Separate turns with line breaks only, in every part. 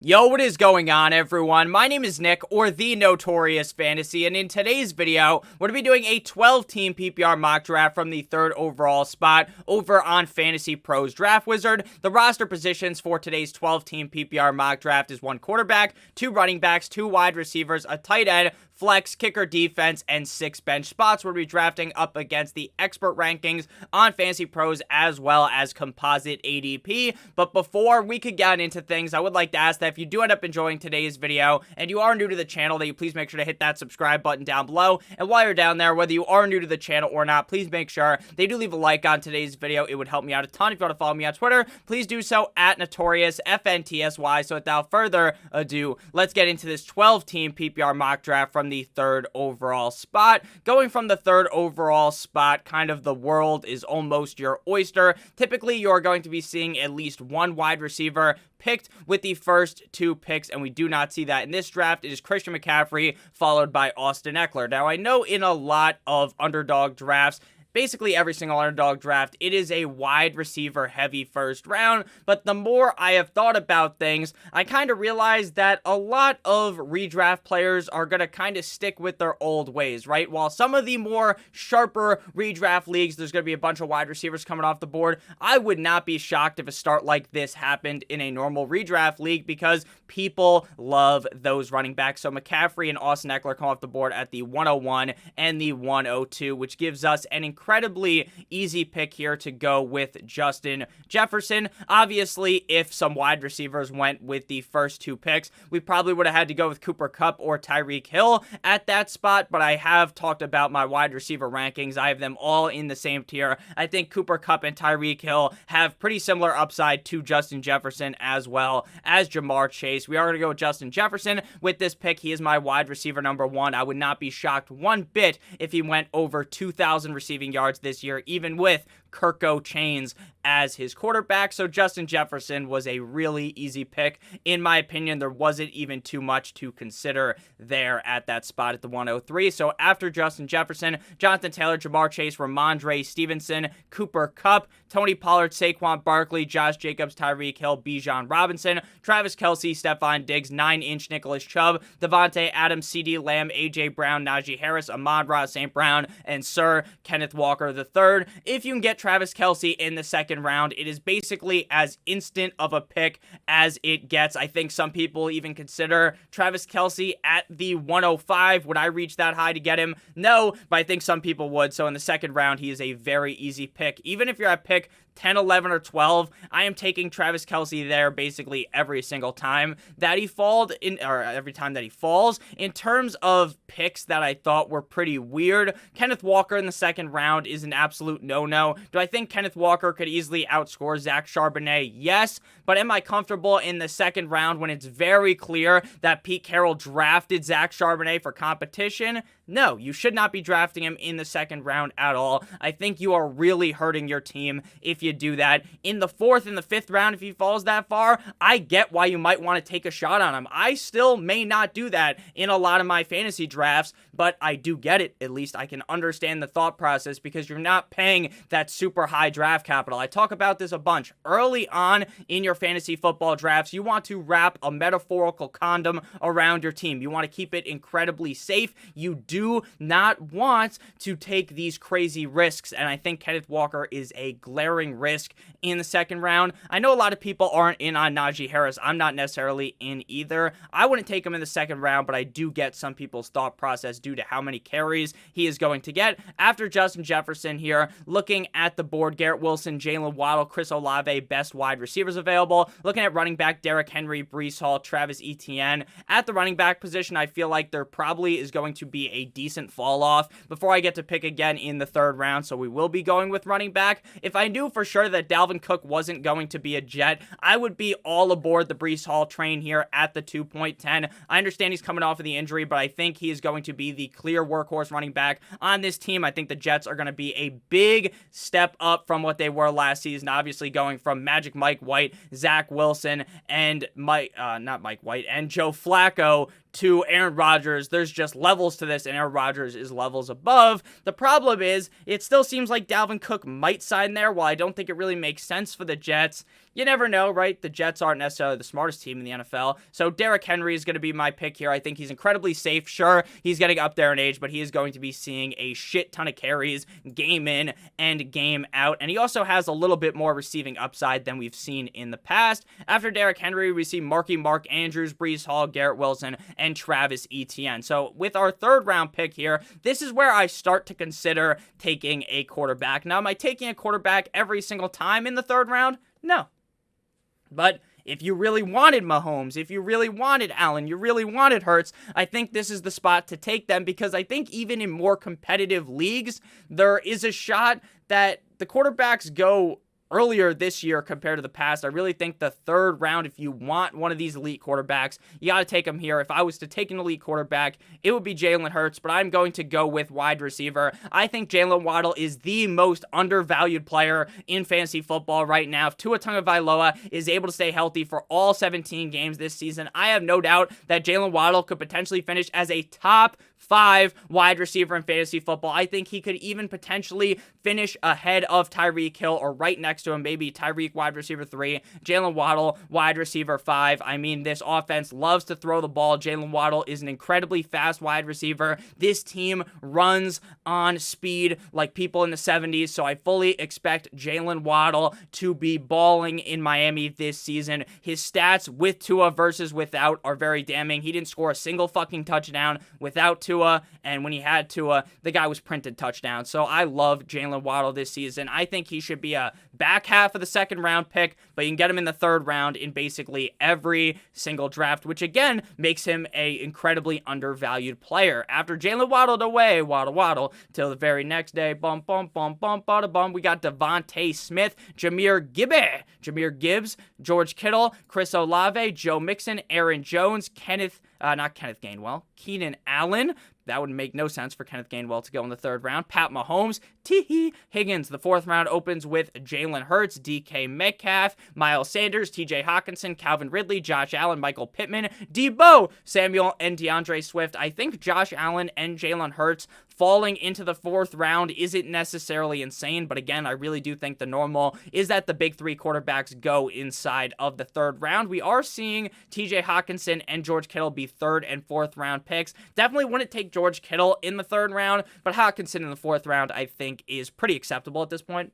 Yo, what is going on, everyone? My name is Nick, or the Notorious Fantasy, and in today's video, we're going to be doing a 12-team PPR mock draft from the 3rd overall spot over on FantasyPro's Draft Wizard. The roster positions for today's 12-team PPR mock draft is 1 quarterback, 2 running backs, 2 wide receivers, a tight end, flex, kicker, defense, and 6 bench spots. We'll be drafting up against the expert rankings on FantasyPros as well as composite ADP. But before we could get into things, I would like to ask that if you do end up enjoying today's video and you are new to the channel, that you please make sure to hit that subscribe button down below. And while you're down there, whether you are new to the channel or not, please make sure they do leave a like on today's video. It would help me out a ton. If you want to follow me on Twitter, please do so at NotoriousFantasy. So without further ado, let's get into this 12-team PPR mock draft from the 3rd overall spot. Going from the 3rd overall spot, kind of the world is almost your oyster. Typically, you're going to be seeing at least 1 wide receiver picked with the first 2 picks, and we do not see that in this draft. It is Christian McCaffrey followed by Austin Eckler. Now, I know in a lot of underdog drafts, basically every single underdog draft, it is a wide receiver heavy first round, but the more I have thought about things, I kind of realized that a lot of redraft players are going to kind of stick with their old ways, right? While some of the more sharper redraft leagues, there's going to be a bunch of wide receivers coming off the board, I would not be shocked if a start like this happened in a normal redraft league because people love those running backs. So McCaffrey and Austin Eckler come off the board at the 101 and the 102, which gives us an incredibly easy pick here to go with Justin Jefferson. Obviously, if some wide receivers went with the first 2 picks, we probably would have had to go with Cooper Kupp or Tyreek Hill at that spot, but I have talked about my wide receiver rankings. I have them all in the same tier. I think Cooper Kupp and Tyreek Hill have pretty similar upside to Justin Jefferson as well as Jamar Chase. We are going to go with Justin Jefferson with this pick. He is my wide receiver number 1. I would not be shocked one bit if he went over 2,000 receiving yards this year, even with Kirko Chains as his quarterback. So Justin Jefferson was a really easy pick. In my opinion, there wasn't even too much to consider there at that spot at the 103. So after Justin Jefferson, Jonathan Taylor, Jamar Chase, Ramondre Stevenson, Cooper Kupp, Tony Pollard, Saquon Barkley, Josh Jacobs, Tyreek Hill, Bijan Robinson, Travis Kelce, Stephon Diggs, 9-inch Nicholas Chubb, Devontae Adams, CeeDee Lamb, AJ Brown, Najee Harris, Amon-Ra St. Brown, and Sir Kenneth Walker III. If you can get Travis Kelce in the 2nd round, it is basically as instant of a pick as it gets. I think some people even consider Travis Kelce at the 105. Would I reach that high to get him? No, but I think some people would. So in the 2nd round, he is a very easy pick. Even if you're at pick 10, 11, or 12, I am taking Travis Kelce there basically every single time that he falls or every time that he falls. In terms of picks that I thought were pretty weird, Kenneth Walker in the 2nd round is an absolute no-no. Do I think Kenneth Walker could easily outscore Zach Charbonnet? Yes, but am I comfortable in the 2nd round when it's very clear that Pete Carroll drafted Zach Charbonnet for competition? No, you should not be drafting him in the 2nd round at all. I think you are really hurting your team if you do that. In the 4th and the 5th round, if he falls that far, I get why you might want to take a shot on him. I still may not do that in a lot of my fantasy drafts, but I do get it. At least I can understand the thought process because you're not paying that super high draft capital. I talk about this a bunch. Early on in your fantasy football drafts, you want to wrap a metaphorical condom around your team. You want to keep it incredibly safe. You do not want to take these crazy risks, and I think Kenneth Walker is a glaring risk in the 2nd round. I know a lot of people aren't in on Najee Harris. I'm not necessarily in either. I wouldn't take him in the 2nd round, but I do get some people's thought process due to how many carries he is going to get. After Justin Jefferson here, looking at the board, Garrett Wilson, Jaylen Waddle, Chris Olave, best wide receivers available. Looking at running back, Derrick Henry, Breece Hall, Travis Etienne. At the running back position, I feel like there probably is going to be a decent fall off before I get to pick again in the 3rd round, so we will be going with running back. If I knew for sure that Dalvin Cook wasn't going to be a Jet, I would be all aboard the Breece Hall train here at the 2.10. I understand he's coming off of the injury, but I think he is going to be the clear workhorse running back on this team. I think the Jets are going to be a big step up from what they were last season, obviously going from Magic Mike White, Zach Wilson, and Joe Flacco to Aaron Rodgers. There's just levels to this, and Aaron Rodgers is levels above. The problem is, it still seems like Dalvin Cook might sign there. While I don't don't think it really makes sense for the Jets. You never know, right? The Jets aren't necessarily the smartest team in the NFL. So Derrick Henry is going to be my pick here. I think he's incredibly safe. Sure, he's getting up there in age, but he is going to be seeing a shit ton of carries game in and game out. And he also has a little bit more receiving upside than we've seen in the past. After Derrick Henry, we see Mark Andrews, Breece Hall, Garrett Wilson, and Travis Etienne. So with our third round pick here, this is where I start to consider taking a quarterback. Now, am I taking a quarterback every single time in the third round? No. But if you really wanted Mahomes, if you really wanted Allen, you really wanted Hurts, I think this is the spot to take them, because I think even in more competitive leagues, there is a shot that the quarterbacks go earlier this year compared to the past. I really think the third round, if you want one of these elite quarterbacks, you got to take them here. If I was to take an elite quarterback, it would be Jalen Hurts, but I'm going to go with wide receiver. I think Jaylen Waddle is the most undervalued player in fantasy football right now. If Tua Tagovailoa is able to stay healthy for all 17 games this season, I have no doubt that Jaylen Waddle could potentially finish as a top 5 wide receiver in fantasy football. I think he could even potentially finish ahead of Tyreek Hill, or right next to him, maybe Tyreek wide receiver 3, Jaylen Waddle wide receiver 5. I mean, this offense loves to throw the ball. Jaylen Waddle is an incredibly fast wide receiver. This team runs on speed like people in the 70s, so I fully expect Jaylen Waddle to be balling in Miami this season. His stats with Tua versus without are very damning. He didn't score a single fucking touchdown without Tua, and when he had Tua, the guy was printed touchdown. So I love Jaylen Waddle this season. I think he should be a back half of the second round pick, but you can get him in the third round in basically every single draft, which again makes him a incredibly undervalued player. After Jaylen waddled away, waddle, till the very next day, bum, bum, bum, bum, bada, bum, we got Devontae Smith, Jahmyr Gibbs, George Kittle, Chris Olave, Joe Mixon, Aaron Jones, Keenan Allen. That would make no sense for Kenneth Gainwell to go in the third round. Pat Mahomes, Higgins. The fourth round opens with Jalen Hurts, DK Metcalf, Miles Sanders, TJ Hawkinson, Calvin Ridley, Josh Allen, Michael Pittman, Deebo Samuel, and DeAndre Swift. I think Josh Allen and Jalen Hurts falling into the fourth round isn't necessarily insane, but again, I really do think the normal is that the big 3 quarterbacks go inside of the third round. We are seeing TJ Hawkinson and George Kittle be third and fourth round picks. Definitely wouldn't take George Kittle in the third round, but Hawkinson in the fourth round I think is pretty acceptable at this point.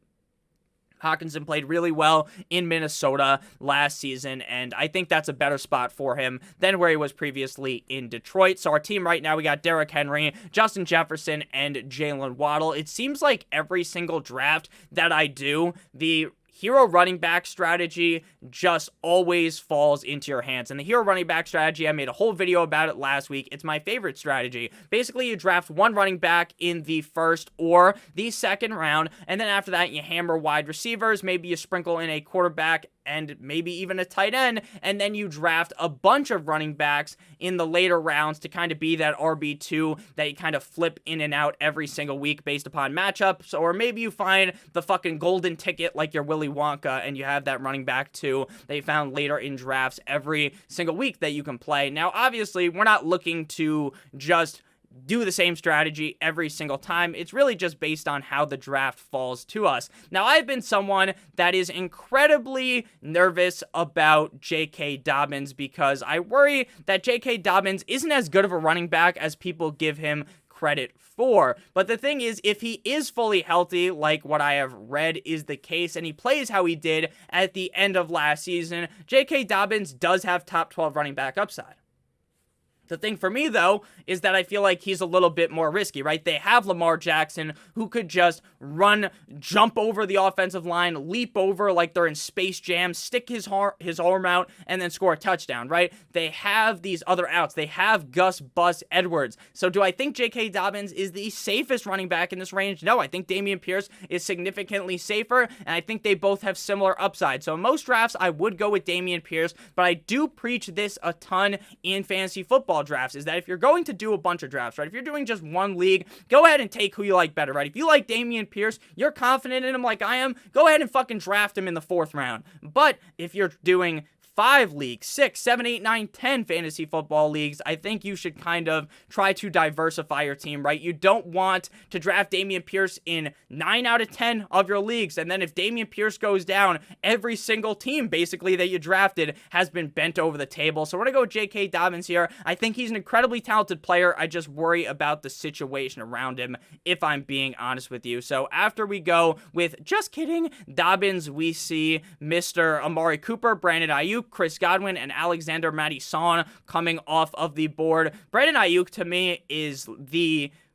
Hawkinson played really well in Minnesota last season, and I think that's a better spot for him than where he was previously in Detroit. So our team right now, we got Derrick Henry, Justin Jefferson, and Jaylen Waddle. It seems like every single draft that I do, the hero running back strategy just always falls into your hands. And the hero running back strategy, I made a whole video about it last week. It's my favorite strategy. Basically, you draft one running back in the first or the second round, and then after that, you hammer wide receivers. Maybe you sprinkle in a quarterback and maybe even a tight end, and then you draft a bunch of running backs in the later rounds to kind of be that RB2 that you kind of flip in and out every single week based upon matchups, or maybe you find the fucking golden ticket like your Willy Wonka, and you have that running back too that you found later in drafts every single week that you can play. Now, obviously, we're not looking to just do the same strategy every single time. It's really just based on how the draft falls to us. Now, I've been someone that is incredibly nervous about J.K. Dobbins because I worry that J.K. Dobbins isn't as good of a running back as people give him credit for. But the thing is, if he is fully healthy, like what I have read is the case, and he plays how he did at the end of last season, J.K. Dobbins does have top 12 running back upside. The thing for me, though, is that I feel like he's a little bit more risky, right? They have Lamar Jackson, who could just jump over the offensive line, leap over like they're in Space Jam, stick his arm out, and then score a touchdown, right? They have these other outs. They have Gus Bus Edwards. So do I think J.K. Dobbins is the safest running back in this range? No, I think Dameon Pierce is significantly safer, and I think they both have similar upside. So in most drafts, I would go with Dameon Pierce, but I do preach this a ton in fantasy football drafts, is that if you're going to do a bunch of drafts, right, if you're doing just one league, go ahead and take who you like better, right? If you like Dameon Pierce, you're confident in him like I am, go ahead and fucking draft him in the fourth round. But if you're doing 5 leagues, 6, 7, 8, 9, 10 fantasy football leagues, I think you should kind of try to diversify your team, right? You don't want to draft Dameon Pierce in 9 out of 10 of your leagues, and then if Dameon Pierce goes down, every single team basically that you drafted has been bent over the table. So we're going to go with J.K. Dobbins here. I think he's an incredibly talented player. I just worry about the situation around him, if I'm being honest with you. So after we go with, just kidding, Dobbins, we see Mr. Amari Cooper, Brandon Ayuk, Chris Godwin, and Alexander Mattison coming off of the board. Brandon Ayuk, to me, is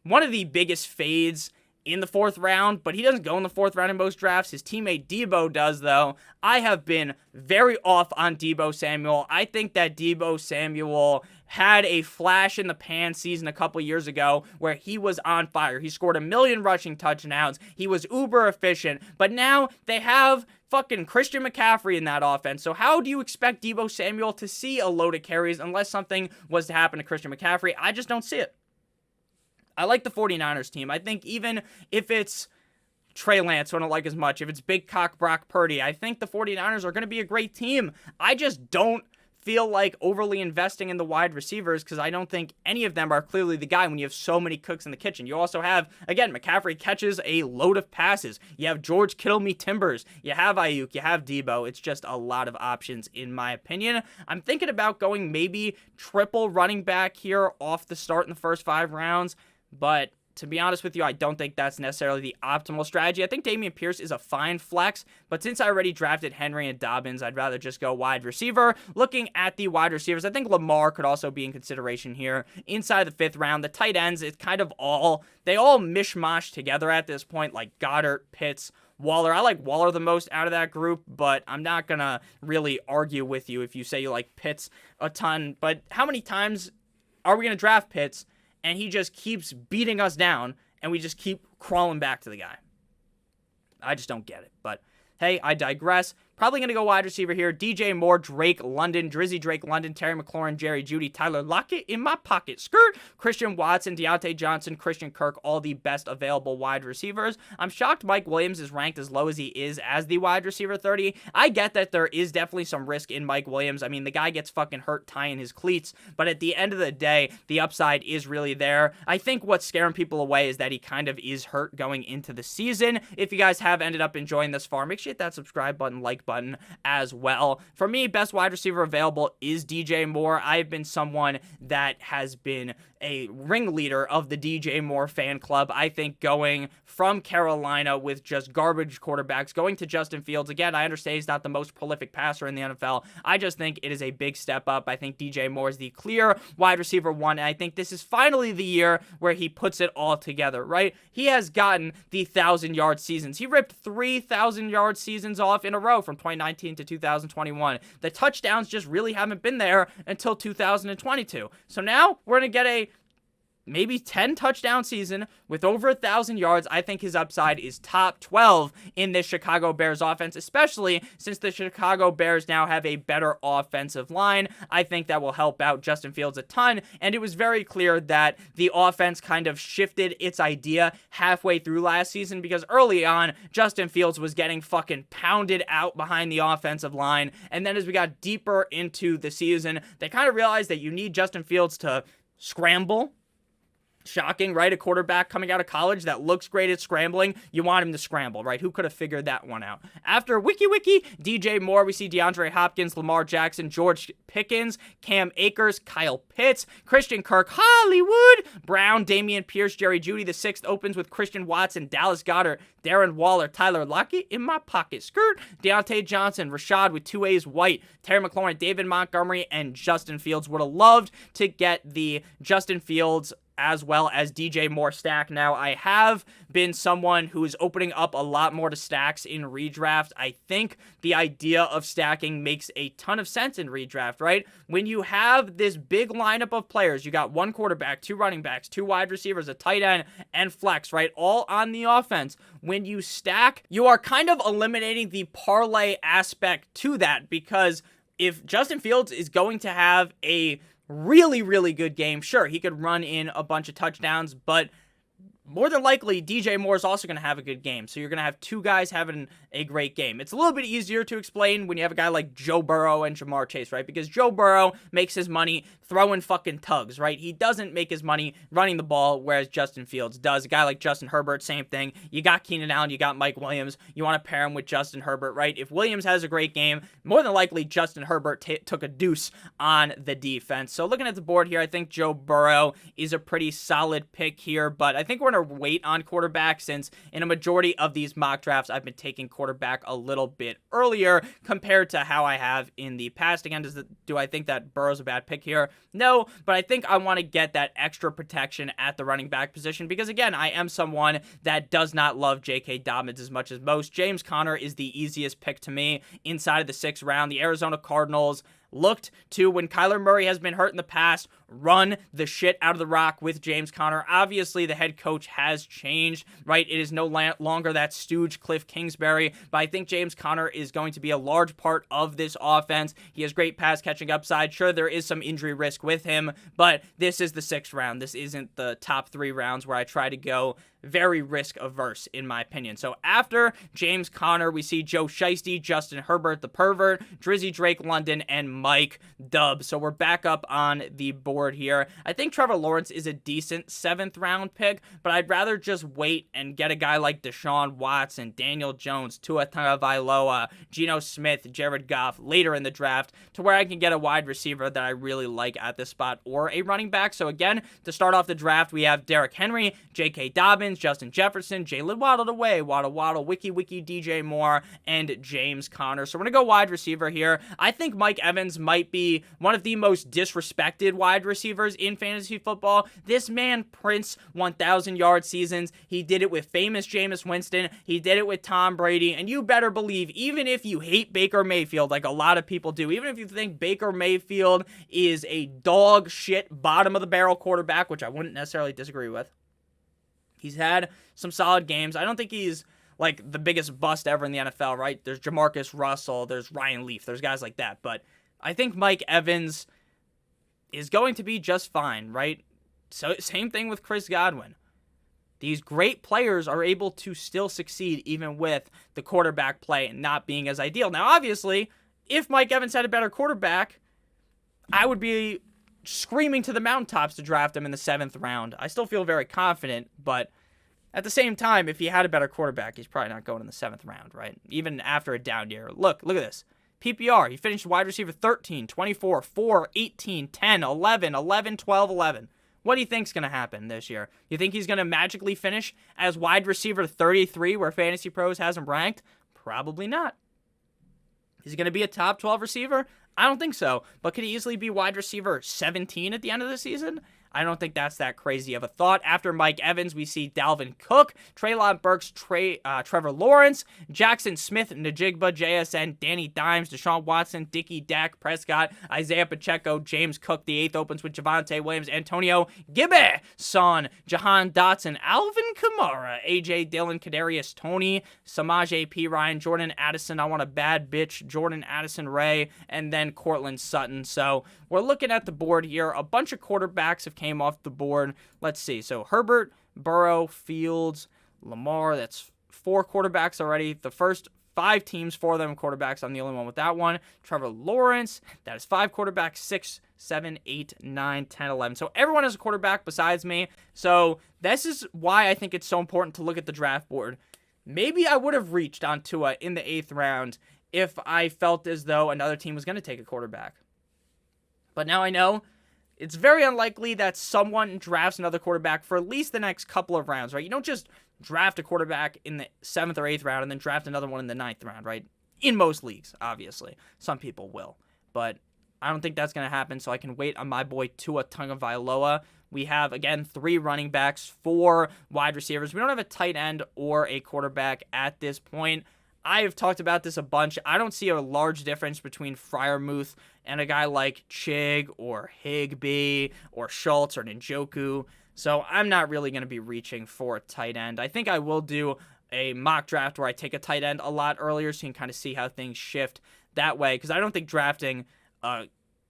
one of the biggest fades in the 4th round, but he doesn't go in the 4th round in most drafts. His teammate Deebo does, though. I have been very off on Deebo Samuel. I think that Deebo Samuel had a flash in the pan season a couple years ago where he was on fire. He scored 1 million rushing touchdowns. He was uber efficient, but now they have fucking Christian McCaffrey in that offense. So how do you expect Deebo Samuel to see a load of carries unless something was to happen to Christian McCaffrey? I just don't see it. I like the 49ers team. I think even if it's Trey Lance, who I don't like as much, if it's Big Cock Brock Purdy, I think the 49ers are going to be a great team. I just don't feel like overly investing in the wide receivers because I don't think any of them are clearly the guy when you have so many cooks in the kitchen. You also have, again, McCaffrey catches a load of passes. You have George Kittle me timbers. You have Ayuk. You have Deebo. It's just a lot of options in my opinion. I'm thinking about going maybe triple running back here off the start in the first 5 rounds, but to be honest with you, I don't think that's necessarily the optimal strategy. I think Dameon Pierce is a fine flex, but since I already drafted Henry and Dobbins, I'd rather just go wide receiver. Looking at the wide receivers, I think Lamar could also be in consideration here. Inside the 5th round, the tight ends, it's kind of they all mishmash together at this point, like Goddard, Pitts, Waller. I like Waller the most out of that group, but I'm not going to really argue with you if you say you like Pitts a ton. But how many times are we going to draft Pitts and he just keeps beating us down, and we just keep crawling back to the guy? I just don't get it. But hey, I digress. Probably going to go wide receiver here. DJ Moore, Drake London, Drizzy Drake London, Terry McLaurin, Jerry Jeudy, Tyler Lockett in my pocket. Skirt. Christian Watson, Deontay Johnson, Christian Kirk, all the best available wide receivers. I'm shocked Mike Williams is ranked as low as he is as the wide receiver 30. I get that there is definitely some risk in Mike Williams. I mean, the guy gets fucking hurt tying his cleats, but at the end of the day, the upside is really there. I think what's scaring people away is that he kind of is hurt going into the season. If you guys have ended up enjoying this far, make sure you hit that subscribe button, like button as well. For me, best wide receiver available is DJ Moore. I've been someone that has been a ringleader of the DJ Moore fan club. I think going from Carolina with just garbage quarterbacks, going to Justin Fields, again, I understand he's not the most prolific passer in the NFL. I just think it is a big step up. I think DJ Moore is the clear wide receiver 1, and I think this is finally the year where he puts it all together, right? He has gotten the 1,000-yard seasons. He ripped 3,000-yard seasons off in a row from 2019 to 2021. The touchdowns just really haven't been there until 2022. So now we're going to get a maybe 10 touchdown season with over 1,000 yards. I think his upside is top 12 in this Chicago Bears offense, especially since the Chicago Bears now have a better offensive line. I think that will help out Justin Fields a ton, and it was very clear that the offense kind of shifted its idea halfway through last season because early on, Justin Fields was getting fucking pounded out behind the offensive line, and then as we got deeper into the season, they kind of realized that you need Justin Fields to scramble. Shocking, right? A quarterback coming out of college that looks great at scrambling. You want him to scramble, right? Who could have figured that one out? After Wiki, DJ Moore, we see DeAndre Hopkins, Lamar Jackson, George Pickens, Cam Akers, Kyle Pitts, Christian Kirk, Hollywood Brown, Dameon Pierce, Jerry Jeudy. The 6th opens with Christian Watson, Dallas Goedert, Darren Waller, Tyler Lockett in my pocket. Skirt. Deontay Johnson, Rashad with 2 A's White, Terry McLaurin, David Montgomery, and Justin Fields. Would have loved to get the Justin Fields as well as DJ Moore stack. Now, I have been someone who is opening up a lot more to stacks in redraft. I think the idea of stacking makes a ton of sense in redraft, right? When you have this big lineup of players, you got 1 quarterback, 2 running backs, 2 wide receivers, a tight end, and flex, right? All on the offense. When you stack, you are kind of eliminating the parlay aspect to that because if Justin Fields is going to have a really, really good game, sure, he could run in a bunch of touchdowns, but more than likely, DJ Moore is also going to have a good game. So you're going to have two guys having a great game. It's a little bit easier to explain when you have a guy like Joe Burrow and Jamar Chase, right? Because Joe Burrow makes his money throwing fucking tugs, right? He doesn't make his money running the ball, whereas Justin Fields does. A guy like Justin Herbert, same thing. You got Keenan Allen, you got Mike Williams. You want to pair him with Justin Herbert, right? If Williams has a great game, more than likely Justin Herbert took a deuce on the defense. So looking at the board here, I think Joe Burrow is a pretty solid pick here, but I think we're going to wait on quarterback since in a majority of these mock drafts, I've been taking quarterback a little bit earlier compared to how I have in the past. Again, do I think that Burrow's a bad pick here? No, but I think I want to get that extra protection at the running back position because, again, I am someone that does not love J.K. Dobbins as much as most. James Conner is the easiest pick to me inside of the 6th round. The Arizona Cardinals looked to, when Kyler Murray has been hurt in the past, run the shit out of the rock with James Conner. Obviously, the head coach has changed, right? It is no longer that stooge Cliff Kingsbury, but I think James Conner is going to be a large part of this offense. He has great pass catching upside. Sure, there is some injury risk with him, but this is the 6th round. This isn't the top 3 rounds where I try to go very risk averse, in my opinion. So after James Conner, we see Joe Shiesty, Justin Herbert, the pervert, Drizzy Drake London, and Mike Dubs. So we're back up on the board here. I think Trevor Lawrence is a decent 7th round pick, but I'd rather just wait and get a guy like Deshaun Watson, Daniel Jones, Tua Tagovailoa, Geno Smith, Jared Goff later in the draft to where I can get a wide receiver that I really like at this spot or a running back. So again, to start off the draft, we have Derrick Henry, J.K. Dobbins, Justin Jefferson, Jaylen Waddle away, Waddle, Wiki, DJ Moore, and James Conner. So we're going to go wide receiver here. I think Mike Evans might be one of the most disrespected wide receivers in fantasy football. This man prints 1,000-yard seasons. He did it with famous Jameis Winston. He did it with Tom Brady. And you better believe, even if you hate Baker Mayfield, like a lot of people do, even if you think Baker Mayfield is a dog shit bottom of the barrel quarterback, which I wouldn't necessarily disagree with, he's had some solid games. I don't think he's like the biggest bust ever in the NFL, right? There's Jamarcus Russell, there's Ryan Leaf, there's guys like that. But I think Mike Evans is going to be just fine, right? So same thing with Chris Godwin. These great players are able to still succeed even with the quarterback play not being as ideal. Now, obviously, if Mike Evans had a better quarterback, I would be screaming to the mountaintops to draft him in the 7th round. I still feel very confident, but at the same time, if he had a better quarterback, he's probably not going in the 7th round, right? Even after a down year. Look at this. PPR, he finished wide receiver 13, 24, 4, 18, 10, 11, 11, 12, 11. What do you think's going to happen this year? You think he's going to magically finish as wide receiver 33 where FantasyPros has him ranked? Probably not. Is he going to be a top 12 receiver? I don't think so. But could he easily be wide receiver 17 at the end of the season? I don't think that's that crazy of a thought. After Mike Evans, we see Dalvin Cook, Treylon Burks, Trevor Lawrence, Jackson Smith, Najigba, JSN, Danny Dimes, Deshaun Watson, Dickie, Dak Prescott, Isaiah Pacheco, James Cook. The 8th opens with Javonte Williams, Antonio Gibbe, Son, Jahan Dotson, Alvin Kamara, AJ Dillon, Kadarius Toney, Samaj P. Ryan, Jordan Addison. I want a bad bitch, Jordan Addison Ray, and then Cortland Sutton. So we're looking at the board here. A bunch of quarterbacks have came off the board. Let's see. So Herbert, Burrow, Fields, Lamar. That's 4 quarterbacks already. The first 5 teams, 4 of them quarterbacks. I'm the only one with that one. Trevor Lawrence. That is 5 quarterbacks. 6, 7, 8, 9, 10, 11. So everyone has a quarterback besides me. So this is why I think it's so important to look at the draft board. Maybe I would have reached on Tua in the 8th round if I felt as though another team was going to take a quarterback. But now I know it's very unlikely that someone drafts another quarterback for at least the next couple of rounds, right? You don't just draft a quarterback in the 7th or 8th round and then draft another one in the 9th round, right? In most leagues, obviously. Some people will. But I don't think that's going to happen, so I can wait on my boy Tua Tagovailoa. We have, again, 3 running backs, 4 wide receivers. We don't have a tight end or a quarterback at this point. I have talked about this a bunch. I don't see a large difference between Freiermuth and a guy like Chig or Higbee or Schultz or Njoku. So I'm not really going to be reaching for a tight end. I think I will do a mock draft where I take a tight end a lot earlier so you can kind of see how things shift that way. Because I don't think drafting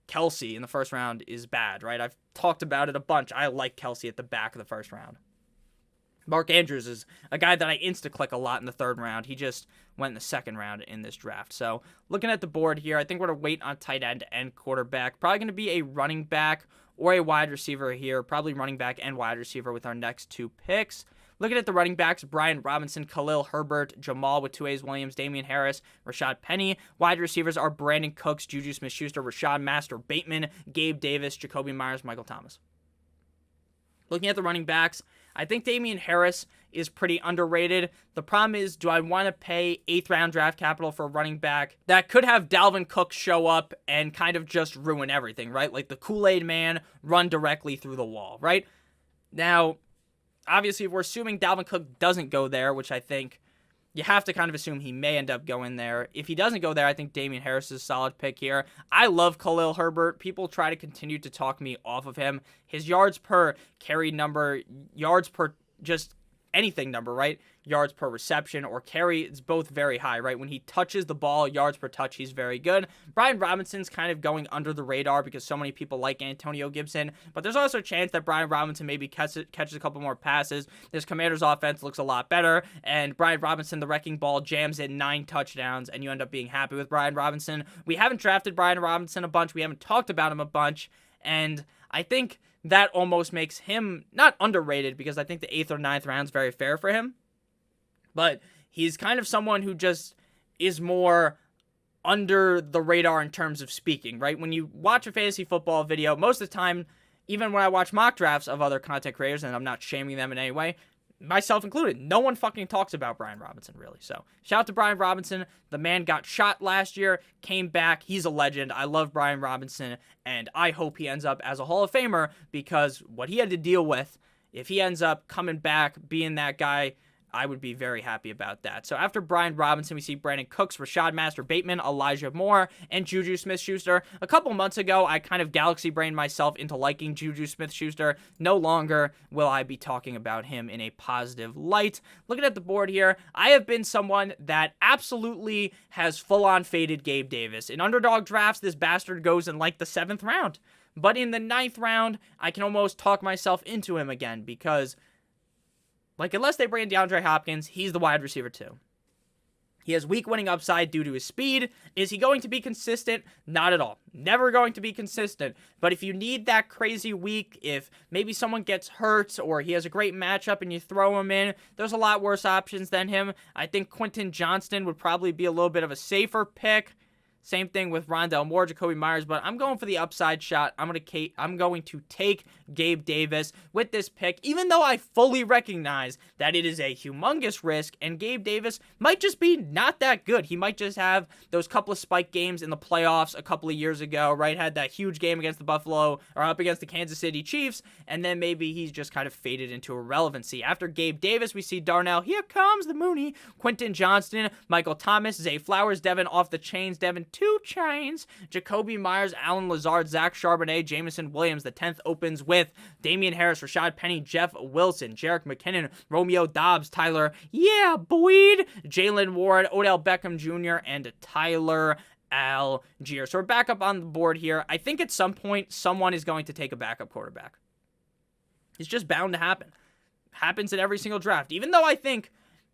Kelsey in the first round is bad, right? I've talked about it a bunch. I like Kelsey at the back of the first round. Mark Andrews is a guy that I insta-click a lot in the third round. He just went in the second round in this draft. So looking at the board here, I think we're going to wait on tight end and quarterback. Probably going to be a running back or a wide receiver here. Probably running back and wide receiver with our next 2 picks. Looking at the running backs, Brian Robinson, Khalil Herbert, Jamal with 2A's Williams, Damian Harris, Rashad Penny. Wide receivers are Brandon Cooks, Juju Smith-Schuster, Rashad Master Bateman, Gabe Davis, Jacoby Myers, Michael Thomas. Looking at the running backs, I think Damian Harris is pretty underrated. The problem is, do I want to pay 8th round draft capital for a running back that could have Dalvin Cook show up and kind of just ruin everything, right? Like the Kool-Aid man run directly through the wall, right? Now, obviously, if we're assuming Dalvin Cook doesn't go there, which I think you have to kind of assume he may end up going there. If he doesn't go there, I think Damian Harris is a solid pick here. I love Khalil Herbert. People try to continue to talk me off of him. His yards per carry number, yards per just anything number, right? Yards per reception or carry, it's both very high, right? When he touches the ball, yards per touch, he's very good. Brian Robinson's kind of going under the radar because so many people like Antonio Gibson, but there's also a chance that Brian Robinson maybe catches a couple more passes. This Commanders offense looks a lot better, and Brian Robinson, the wrecking ball, jams in 9 touchdowns, and you end up being happy with Brian Robinson. We haven't drafted Brian Robinson a bunch. We haven't talked about him a bunch, and I think that almost makes him not underrated because I think the 8th or 9th round is very fair for him. But he's kind of someone who just is more under the radar in terms of speaking, right? When you watch a fantasy football video, most of the time, even when I watch mock drafts of other content creators, and I'm not shaming them in any way, myself included, no one fucking talks about Brian Robinson, really. So, shout out to Brian Robinson. The man got shot last year, came back. He's a legend. I love Brian Robinson, and I hope he ends up as a Hall of Famer because what he had to deal with, if he ends up coming back, being that guy, I would be very happy about that. So after Brian Robinson, we see Brandon Cooks, Rashad Master Bateman, Elijah Moore, and Juju Smith-Schuster. A couple months ago, I kind of galaxy-brained myself into liking Juju Smith-Schuster. No longer will I be talking about him in a positive light. Looking at the board here, I have been someone that absolutely has full-on faded Gabe Davis. In underdog drafts, this bastard goes in like the 7th round. But in the 9th round, I can almost talk myself into him again because, like, unless they bring in DeAndre Hopkins, he's the wide receiver too. He has weak winning upside due to his speed. Is he going to be consistent? Not at all. Never going to be consistent. But if you need that crazy week, if maybe someone gets hurt or he has a great matchup and you throw him in, there's a lot worse options than him. I think Quentin Johnston would probably be a little bit of a safer pick. Same thing with Rondale Moore, Jacoby Myers, but I'm going for the upside shot. I'm going to take Gabe Davis with this pick, even though I fully recognize that it is a humongous risk, and Gabe Davis might just be not that good. He might just have those couple of spike games in the playoffs a couple of years ago, right? Had that huge game against the Buffalo, or up against the Kansas City Chiefs, and then maybe he's just kind of faded into irrelevancy. After Gabe Davis, we see Darnell, here comes the Mooney, Quentin Johnston, Michael Thomas, Zay Flowers, Devin off the chains, Devin 2 chains, Jacoby Myers, Alan Lazard, Zach Charbonnet, Jameson Williams. The 10th opens with Damian Harris, Rashad Penny, Jeff Wilson, Jerick McKinnon, Romeo Dobbs, Tyler, Boyd, Jalen Ward, Odell Beckham Jr., and Tyler Algier. So we're back up on the board here. I think at some point, someone is going to take a backup quarterback. It's just bound to happen. Happens in every single draft. Even though I think,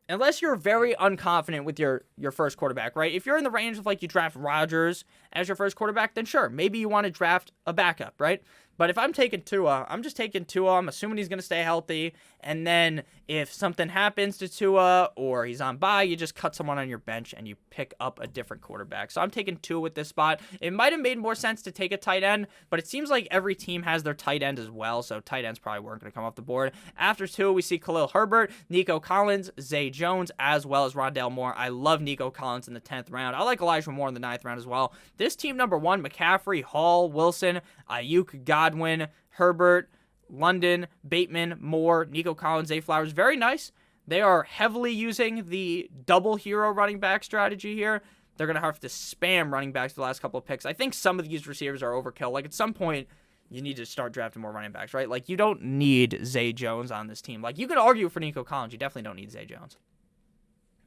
unless you're very unconfident with your first quarterback, right? If you're in the range of, like, you draft Rodgers as your first quarterback, then sure, maybe you want to draft a backup, right? But if I'm taking Tua, I'm just taking Tua. I'm assuming he's going to stay healthy. And then if something happens to Tua or he's on bye, you just cut someone on your bench and you pick up a different quarterback. So I'm taking Tua with this spot. It might have made more sense to take a tight end, but it seems like every team has their tight end as well. So tight ends probably weren't going to come off the board. After Tua, we see Khalil Herbert, Nico Collins, Zay Jones, as well as Rondale Moore. I love Nico Collins in the 10th round. I like Elijah Moore in the 9th round as well. This team number 1, McCaffrey, Hall, Wilson, Ayuk, Godwin, Herbert, London, Bateman, Moore, Nico Collins, Zay Flowers. Very nice. They are heavily using the double hero running back strategy here. They're going to have to spam running backs the last couple of picks. I think some of these receivers are overkill. Like, at some point, you need to start drafting more running backs, right? Like, you don't need Zay Jones on this team. Like, you could argue for Nico Collins. You definitely don't need Zay Jones.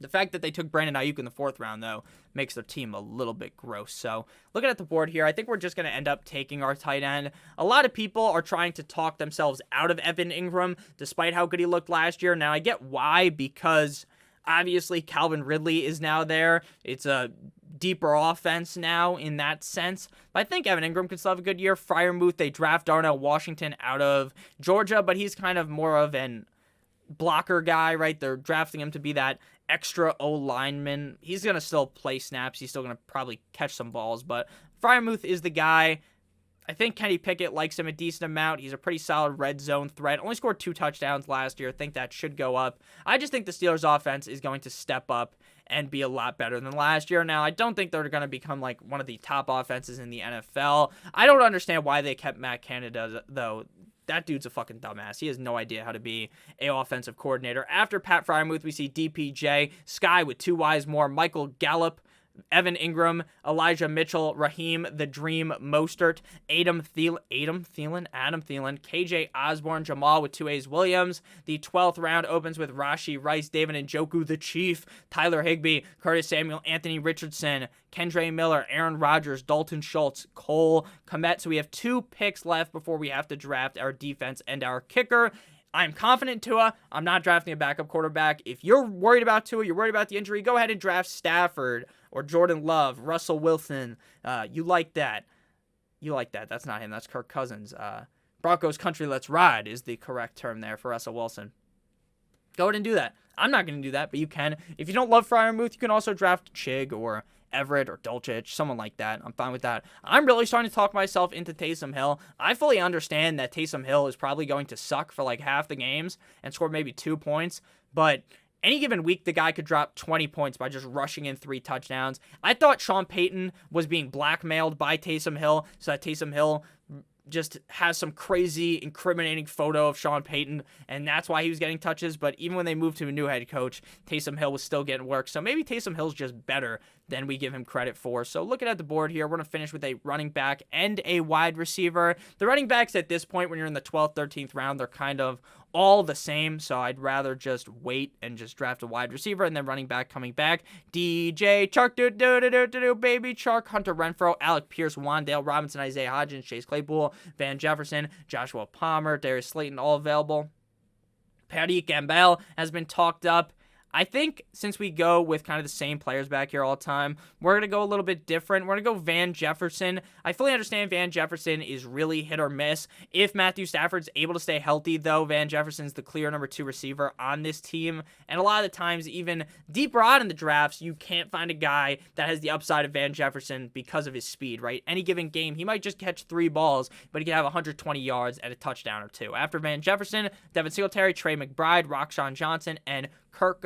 The fact that they took Brandon Ayuk in the 4th round, though, makes their team a little bit gross. So, looking at the board here, I think we're just going to end up taking our tight end. A lot of people are trying to talk themselves out of Evan Ingram, despite how good he looked last year. Now, I get why, because obviously Calvin Ridley is now there. It's a deeper offense now in that sense. But I think Evan Ingram could still have a good year. Freiermuth, they draft Darnell Washington out of Georgia, but he's kind of more of an blocker guy, right? They're drafting him to be that extra O-lineman. He's going to still play snaps. He's still going to probably catch some balls, but Freiermuth is the guy. I think Kenny Pickett likes him a decent amount. He's a pretty solid red zone threat. Only scored 2 touchdowns last year. I think that should go up. I just think the Steelers offense is going to step up and be a lot better than last year. Now, I don't think they're going to become like one of the top offenses in the NFL. I don't understand why they kept Matt Canada, though. That dude's a fucking dumbass. He has no idea how to be a offensive coordinator. After Pat Freiermuth, we see DPJ, Sky with 2 Ys more, Michael Gallup, Evan Ingram, Elijah Mitchell, Raheem the Dream Mostert, Adam Thielen, KJ Osborne, Jamal with 2 A's Williams. The 12th round opens with Rashee Rice, David Njoku, the Chief, Tyler Higbee, Curtis Samuel, Anthony Richardson, Kendre Miller, Aaron Rodgers, Dalton Schultz, Cole Kmet. So we have 2 picks left before we have to draft our defense and our kicker. I'm confident in Tua. I'm not drafting a backup quarterback. If you're worried about Tua, you're worried about the injury, go ahead and draft Stafford or Jordan Love, Russell Wilson. You like that. You like that. That's not him. That's Kirk Cousins. Broncos country, let's ride is the correct term there for Russell Wilson. Go ahead and do that. I'm not going to do that, but you can. If you don't love Freiermuth, you can also draft Chig or Everett or Dulcich, someone like that. I'm fine with that. I'm really starting to talk myself into Taysom Hill. I fully understand that Taysom Hill is probably going to suck for like half the games and score maybe 2 points, but any given week, the guy could drop 20 points by just rushing in 3 touchdowns. I thought Sean Payton was being blackmailed by Taysom Hill so that Taysom Hill just has some crazy incriminating photo of Sean Payton, and that's why he was getting touches. But even when they moved to a new head coach, Taysom Hill was still getting work. So maybe Taysom Hill's just better than we give him credit for. So looking at the board here, we're going to finish with a running back and a wide receiver. The running backs at this point, when you're in the 12th, 13th round, they're kind of all the same, so I'd rather just wait and just draft a wide receiver and then running back coming back. DJ Chark, baby Chark, Hunter Renfrow, Alec Pierce, Wan'Dale Robinson, Isaiah Hodgins, Chase Claypool, Van Jefferson, Joshua Palmer, Darius Slayton, all available. Patty Campbell has been talked up. I think since we go with kind of the same players back here all the time, we're going to go a little bit different. We're going to go Van Jefferson. I fully understand Van Jefferson is really hit or miss. If Matthew Stafford's able to stay healthy, though, Van Jefferson's the clear number 2 receiver on this team. And a lot of the times, even deeper on in the drafts, you can't find a guy that has the upside of Van Jefferson because of his speed, right? Any given game, he might just catch 3 balls, but he can have 120 yards and a touchdown or 2. After Van Jefferson, Devin Singletary, Trey McBride, Roquan Johnson, and Kirk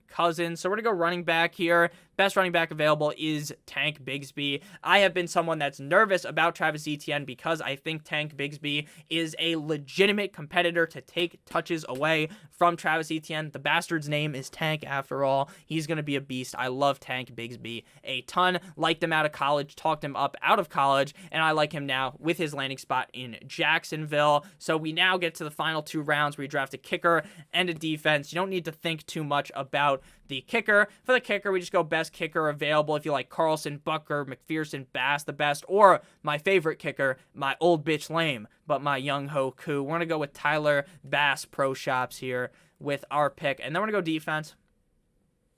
Cousins. So we're going to go running back here. Best running back available is Tank Bigsby. I have been someone that's nervous about Travis Etienne because I think Tank Bigsby is a legitimate competitor to take touches away from Travis Etienne. The bastard's name is Tank after all. He's going to be a beast. I love Tank Bigsby a ton. Liked him out of college, talked him up out of college, and I like him now with his landing spot in Jacksonville. So we now get to the final 2 rounds where you draft a kicker and a defense. You don't need to think too much about the kicker. For the kicker, we just go best kicker available. If you like Carlson, Bucker, McPherson, Bass, the best, or my favorite kicker, my old bitch lame, but my young ho coup. We're going to go with Tyler Bass Pro Shops here with our pick. And then we're going to go defense.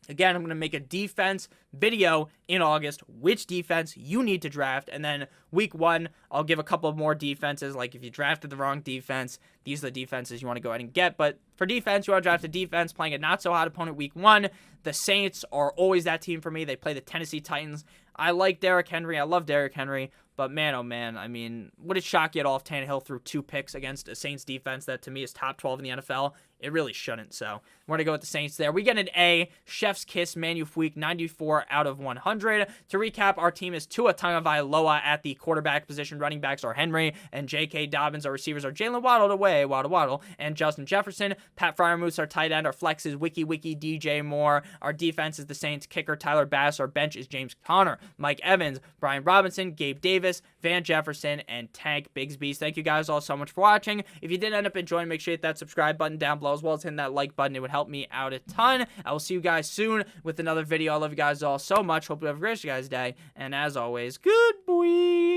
Again, I'm going to make a defense video in August, which defense you need to draft. And then week 1, I'll give a couple of more defenses. Like if you drafted the wrong defense, these are the defenses you want to go ahead and get. But for defense, you want to draft a defense playing a not-so-hot opponent week 1. The Saints are always that team for me. They play the Tennessee Titans. I like Derrick Henry. I love Derrick Henry. But man, oh man, I mean, would it shock you at all if Tannehill threw 2 picks against a Saints defense that to me is top 12 in the NFL? It really shouldn't. So we're going to go with the Saints there. We get an A, Chef's Kiss, Manufweek, 94 out of 100. To recap, our team is Tua Tagovailoa at the quarterback position. Running backs are Henry and J.K. Dobbins. Our receivers are Jaylen Waddle, and Justin Jefferson. Pat Freiermuth, our tight end. Our flex is Wiki, DJ Moore. Our defense is the Saints. Kicker, Tyler Bass. Our bench is James Conner, Mike Evans, Brian Robinson, Gabe Davis, Van Jefferson, and Tank Bigsby. Thank you guys all so much for watching. If you did end up enjoying, make sure you hit that subscribe button down below. below, as well as hitting that like button. It would help me out a ton. I will see you guys soon with another video. I love you guys all so much. Hope you have a great guys' day. And as always, good boy.